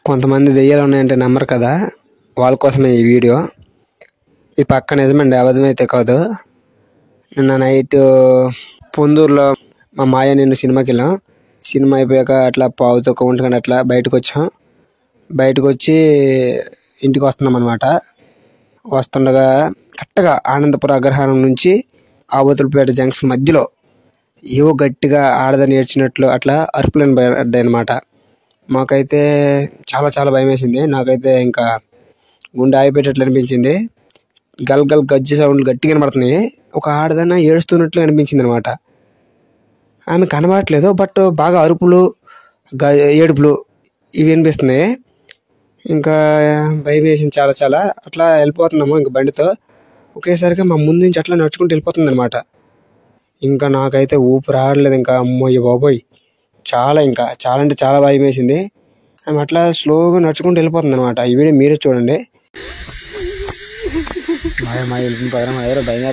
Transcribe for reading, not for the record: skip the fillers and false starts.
కొంతమంది దెయ్యాలు ఉన్నాయంటే నమ్మరు కదా, వాళ్ళ కోసమే ఈ వీడియో. ఇది పక్క నిజమండి, అబద్ధమైతే కాదు. నిన్న నైట్ పొందూరులో మా మాయ నేను సినిమాకి వెళ్ళాం. సినిమా అయిపోయాక అట్లా పావుతో ఒంటిగంట అట్లా బయటకు వచ్చాం. బయటకు వచ్చి ఇంటికి వస్తున్నాం అనమాట. వస్తుండగా కరెక్ట్గా ఆనందపుర అగ్రహారం నుంచి ఆబోతులపేట జంక్షన్ మధ్యలో ఏవో గట్టిగా ఆడదని ఏడ్చినట్లు అట్లా అరుపులను పడ్డాయి అనమాట. మాకైతే చాలా చాలా భయం వేసింది. నాకైతే ఇంకా గుండె ఆగిపోయేటట్లు అనిపించింది. గల్ గల్ గజ్జి సౌండ్లు గట్టిగా కనబడుతున్నాయి. ఒక ఆడదన్న ఏడుస్తున్నట్లు అనిపించింది అనమాట. ఆమె కనబడట్లేదు, బట్ బాగా అరుపులు ఏడుపులు ఇవి వినిపిస్తున్నాయి. ఇంకా భయం వేసింది చాలా చాలా. అట్లా వెళ్ళిపోతున్నాము ఇంకా బండితో. ఒకేసారిగా మా ముందు నుంచి అట్లా నడుచుకుంటూ వెళ్ళిపోతుంది అనమాట. ఇంకా నాకైతే ఊపిరి ఆడలేదు. ఇంకా అమ్మయ్య బాబోయ్, ఇంకా చాలా అంటే చాలా భయం వేసింది. ఆమె అట్లా స్లోగా నడుచుకుంటూ వెళ్ళిపోతుంది అనమాట. ఈ వీడియో మీరే చూడండి. మాయ మాయ వెళ్ళిపోయిన భయం